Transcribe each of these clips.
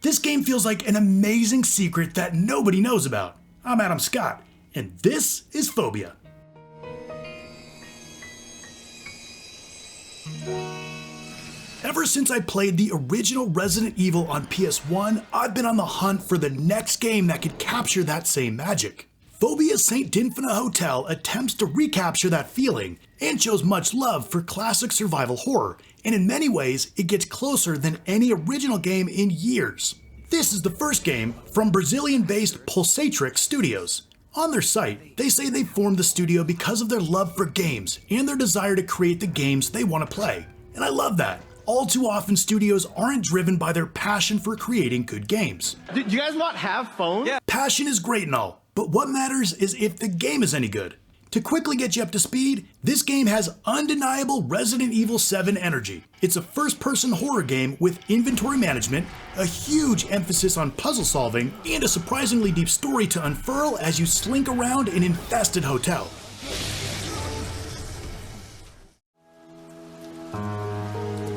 This game feels like an amazing secret that nobody knows about. I'm Adam Scott, and this is Phobia. Ever since I played the original Resident Evil on PS1, I've been on the hunt for the next game that could capture that same magic. Fobia's St. Dinfna Hotel attempts to recapture that feeling and shows much love for classic survival horror, and in many ways, it gets closer than any original game in years. This is the first game from Brazilian-based Pulsatrix Studios. On their site, they say they formed the studio because of their love for games and their desire to create the games they want to play. And I love that. All too often, studios aren't driven by their passion for creating good games. Do you guys not have phones? Yeah. Passion is great and all, but what matters is if the game is any good. To quickly get you up to speed, this game has undeniable Resident Evil 7 energy. It's a first-person horror game with inventory management, a huge emphasis on puzzle solving, and a surprisingly deep story to unfurl as you slink around an infested hotel.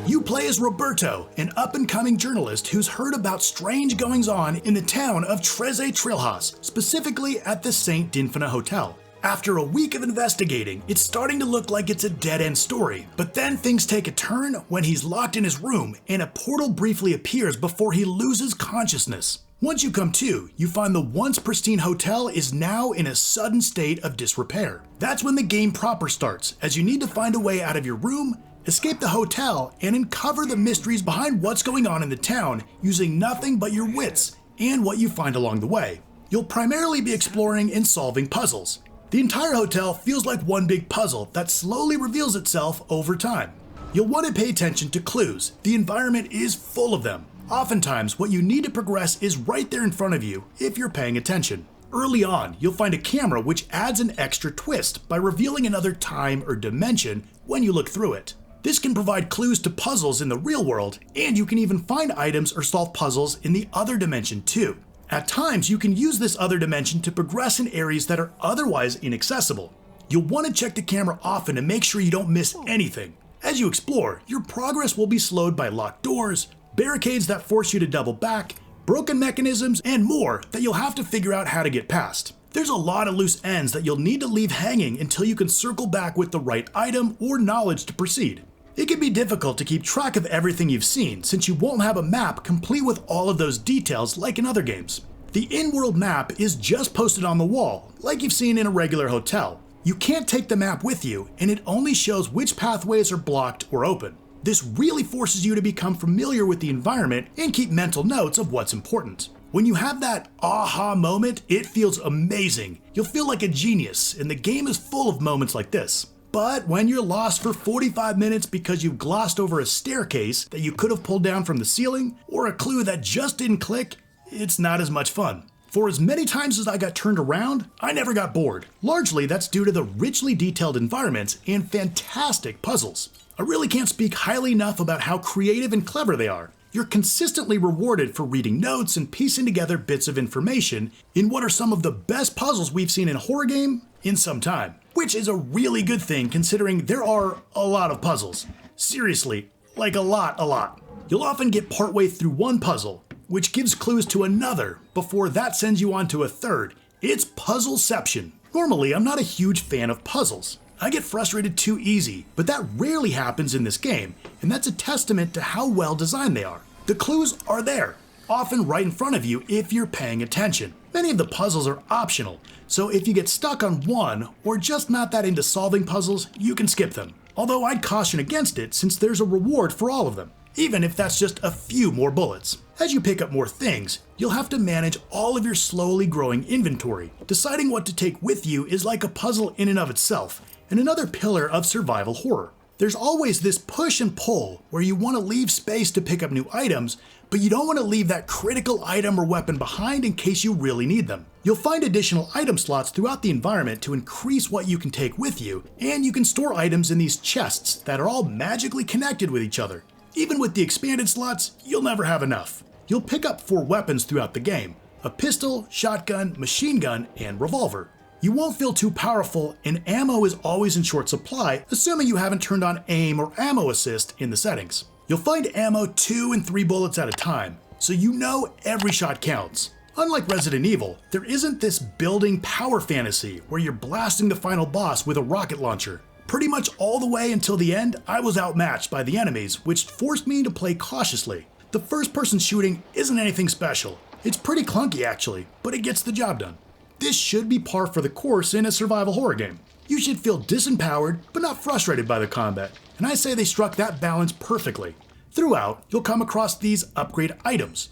You play as Roberto, an up-and-coming journalist who's heard about strange goings-on in the town of Treze Trilhas, specifically at the St. Dinfna Hotel. After a week of investigating, it's starting to look like it's a dead-end story, but then things take a turn when he's locked in his room and a portal briefly appears before he loses consciousness. Once you come to, you find the once pristine hotel is now in a sudden state of disrepair. That's when the game proper starts, as you need to find a way out of your room, escape the hotel, and uncover the mysteries behind what's going on in the town using nothing but your wits and what you find along the way. You'll primarily be exploring and solving puzzles. The entire hotel feels like one big puzzle that slowly reveals itself over time. You'll want to pay attention to clues. The environment is full of them. Oftentimes, what you need to progress is right there in front of you if you're paying attention. Early on, you'll find a camera which adds an extra twist by revealing another time or dimension when you look through it. This can provide clues to puzzles in the real world, and you can even find items or solve puzzles in the other dimension too. At times, you can use this other dimension to progress in areas that are otherwise inaccessible. You'll want to check the camera often to make sure you don't miss anything. As you explore, your progress will be slowed by locked doors, barricades that force you to double back, broken mechanisms, and more that you'll have to figure out how to get past. There's a lot of loose ends that you'll need to leave hanging until you can circle back with the right item or knowledge to proceed. It can be difficult to keep track of everything you've seen since you won't have a map complete with all of those details like in other games. The in-world map is just posted on the wall, like you've seen in a regular hotel. You can't take the map with you, and it only shows which pathways are blocked or open. This really forces you to become familiar with the environment and keep mental notes of what's important. When you have that aha moment, it feels amazing. You'll feel like a genius, and the game is full of moments like this. But when you're lost for 45 minutes because you glossed over a staircase that you could have pulled down from the ceiling, or a clue that just didn't click, it's not as much fun. For as many times as I got turned around, I never got bored. Largely, that's due to the richly detailed environments and fantastic puzzles. I really can't speak highly enough about how creative and clever they are. You're consistently rewarded for reading notes and piecing together bits of information in what are some of the best puzzles we've seen in a horror game in some time. Which is a really good thing considering there are a lot of puzzles. Seriously, like a lot. You'll often get partway through one puzzle, which gives clues to another before that sends you on to a third. It's puzzleception. Normally, I'm not a huge fan of puzzles. I get frustrated too easy, but that rarely happens in this game, and that's a testament to how well designed they are. The clues are there, often right in front of you if you're paying attention. Many of the puzzles are optional, so if you get stuck on one or just not that into solving puzzles, you can skip them. Although I'd caution against it since there's a reward for all of them, even if that's just a few more bullets. As you pick up more things, you'll have to manage all of your slowly growing inventory. Deciding what to take with you is like a puzzle in and of itself, and another pillar of survival horror. There's always this push and pull where you want to leave space to pick up new items, but you don't want to leave that critical item or weapon behind in case you really need them. You'll find additional item slots throughout the environment to increase what you can take with you, and you can store items in these chests that are all magically connected with each other. Even with the expanded slots, you'll never have enough. You'll pick up 4 weapons throughout the game: a pistol, shotgun, machine gun, and revolver. You won't feel too powerful, and ammo is always in short supply, assuming you haven't turned on aim or ammo assist in the settings. You'll find ammo 2 and 3 bullets at a time, so you know every shot counts. Unlike Resident Evil, there isn't this building power fantasy where you're blasting the final boss with a rocket launcher. Pretty much all the way until the end, I was outmatched by the enemies, which forced me to play cautiously. The first-person shooting isn't anything special. It's pretty clunky actually, but it gets the job done. This should be par for the course in a survival horror game. You should feel disempowered, but not frustrated by the combat, and I say they struck that balance perfectly. Throughout, you'll come across these upgrade items.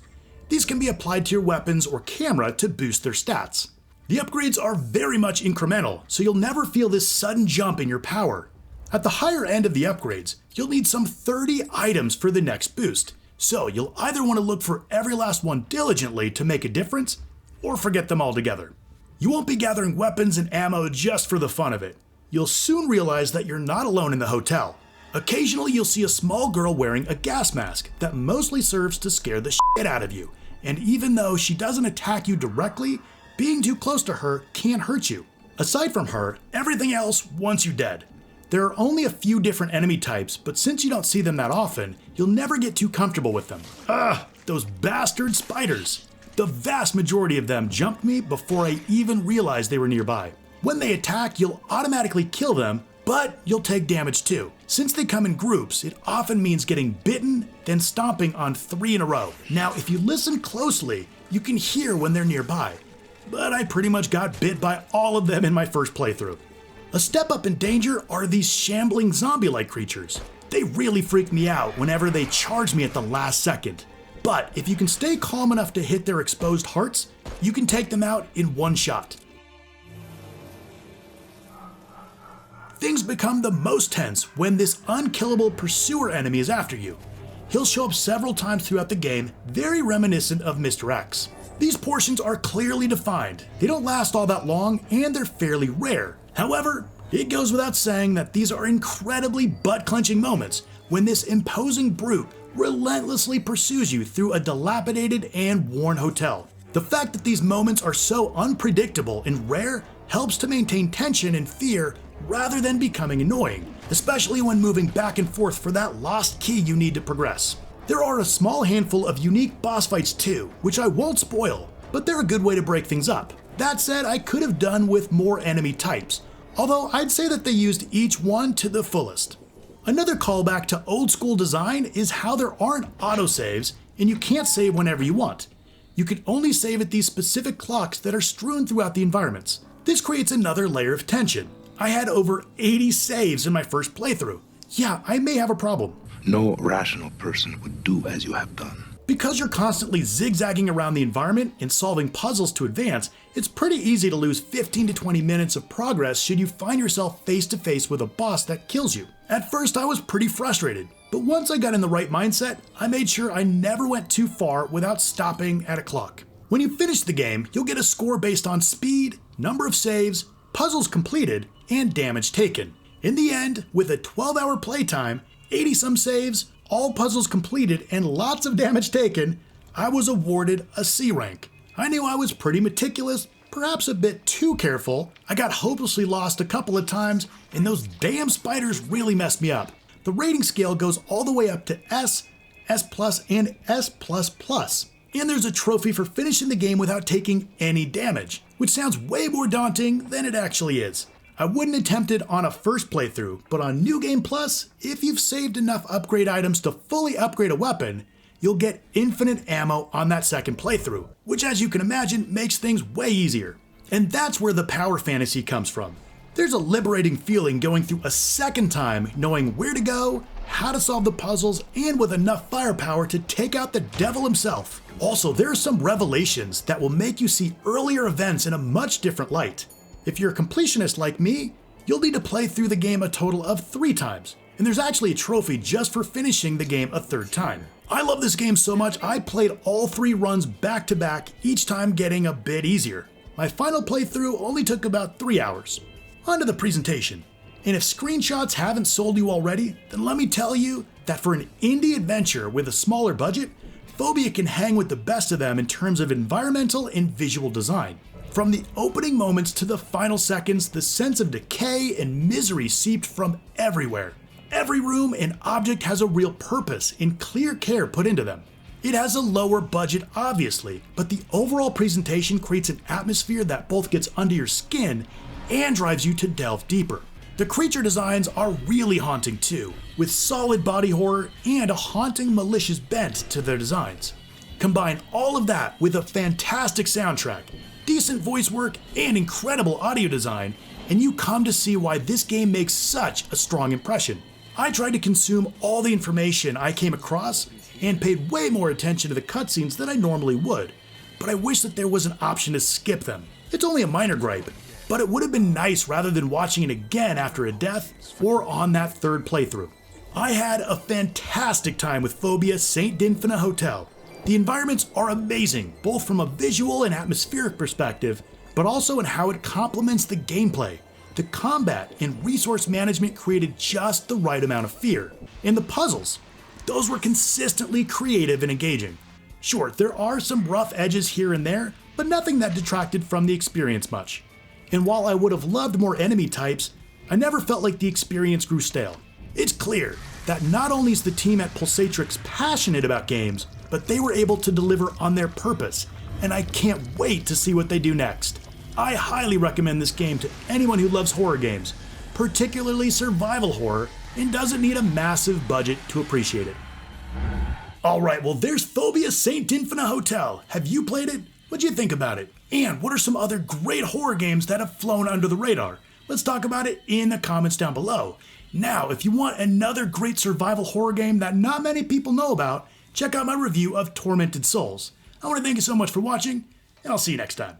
These can be applied to your weapons or camera to boost their stats. The upgrades are very much incremental, so you'll never feel this sudden jump in your power. At the higher end of the upgrades, you'll need some 30 items for the next boost, so you'll either want to look for every last one diligently to make a difference, or forget them altogether. You won't be gathering weapons and ammo just for the fun of it. You'll soon realize that you're not alone in the hotel. Occasionally you'll see a small girl wearing a gas mask that mostly serves to scare the shit out of you, and even though she doesn't attack you directly, being too close to her can't hurt you. Aside from her, everything else wants you dead. There are only a few different enemy types, but since you don't see them that often, you'll never get too comfortable with them. Those bastard spiders. The vast majority of them jumped me before I even realized they were nearby. When they attack, you'll automatically kill them, but you'll take damage too. Since they come in groups, it often means getting bitten, then stomping on 3 in a row. Now, if you listen closely, you can hear when they're nearby. But I pretty much got bit by all of them in my first playthrough. A step up in danger are these shambling zombie-like creatures. They really freak me out whenever they charge me at the last second. But if you can stay calm enough to hit their exposed hearts, you can take them out in one shot. Things become the most tense when this unkillable pursuer enemy is after you. He'll show up several times throughout the game, very reminiscent of Mr. X. These portions are clearly defined, they don't last all that long, and they're fairly rare. However, it goes without saying that these are incredibly butt-clenching moments when this imposing brute relentlessly pursues you through a dilapidated and worn hotel. The fact that these moments are so unpredictable and rare helps to maintain tension and fear rather than becoming annoying, especially when moving back and forth for that lost key you need to progress. There are a small handful of unique boss fights too, which I won't spoil, but they're a good way to break things up. That said, I could have done with more enemy types, although I'd say that they used each one to the fullest. Another callback to old school design is how there aren't autosaves and you can't save whenever you want. You can only save at these specific clocks that are strewn throughout the environments. This creates another layer of tension. I had over 80 saves in my first playthrough. Yeah, I may have a problem. No rational person would do as you have done. Because you're constantly zigzagging around the environment and solving puzzles to advance, it's pretty easy to lose 15 to 20 minutes of progress should you find yourself face to face with a boss that kills you. At first I was pretty frustrated, but once I got in the right mindset, I made sure I never went too far without stopping at a clock. When you finish the game, you'll get a score based on speed, number of saves, puzzles completed, and damage taken. In the end, with a 12-hour playtime, 80-some saves, all puzzles completed, and lots of damage taken, I was awarded a C rank. I knew I was pretty meticulous, perhaps a bit too careful. I got hopelessly lost a couple of times, and those damn spiders really messed me up. The rating scale goes all the way up to S, S+, and S++. And there's a trophy for finishing the game without taking any damage, which sounds way more daunting than it actually is. I wouldn't attempt it on a first playthrough, but on New Game Plus, if you've saved enough upgrade items to fully upgrade a weapon, you'll get infinite ammo on that second playthrough, which as you can imagine makes things way easier. And that's where the power fantasy comes from. There's a liberating feeling going through a second time knowing where to go, how to solve the puzzles, and with enough firepower to take out the devil himself. Also, there are some revelations that will make you see earlier events in a much different light. If you're a completionist like me, you'll need to play through the game a total of 3 times, and there's actually a trophy just for finishing the game a 3rd time. I love this game so much I played all 3 runs back to back, each time getting a bit easier. My final playthrough only took about 3 hours. On to the presentation. And if screenshots haven't sold you already, then let me tell you that for an indie adventure with a smaller budget, Fobia can hang with the best of them in terms of environmental and visual design. From the opening moments to the final seconds, the sense of decay and misery seeped from everywhere. Every room and object has a real purpose and clear care put into them. It has a lower budget, obviously, but the overall presentation creates an atmosphere that both gets under your skin and drives you to delve deeper. The creature designs are really haunting too, with solid body horror and a haunting, malicious bent to their designs. Combine all of that with a fantastic soundtrack, decent voice work, and incredible audio design, and you come to see why this game makes such a strong impression. I tried to consume all the information I came across and paid way more attention to the cutscenes than I normally would, but I wish that there was an option to skip them. It's only a minor gripe, but it would have been nice rather than watching it again after a death or on that third playthrough. I had a fantastic time with Fobia St. Dinfna Hotel. The environments are amazing, both from a visual and atmospheric perspective, but also in how it complements the gameplay. The combat and resource management created just the right amount of fear. And the puzzles, those were consistently creative and engaging. Sure, there are some rough edges here and there, but nothing that detracted from the experience much. And while I would have loved more enemy types, I never felt like the experience grew stale. It's clear that not only is the team at Pulsatrix passionate about games, but they were able to deliver on their purpose, and I can't wait to see what they do next. I highly recommend this game to anyone who loves horror games, particularly survival horror, and doesn't need a massive budget to appreciate it. Alright, well there's Fobia St. Dinfna Hotel. Have you played it? What'd you think about it? And what are some other great horror games that have flown under the radar? Let's talk about it in the comments down below. Now, if you want another great survival horror game that not many people know about, check out my review of Tormented Souls. I want to thank you so much for watching, and I'll see you next time.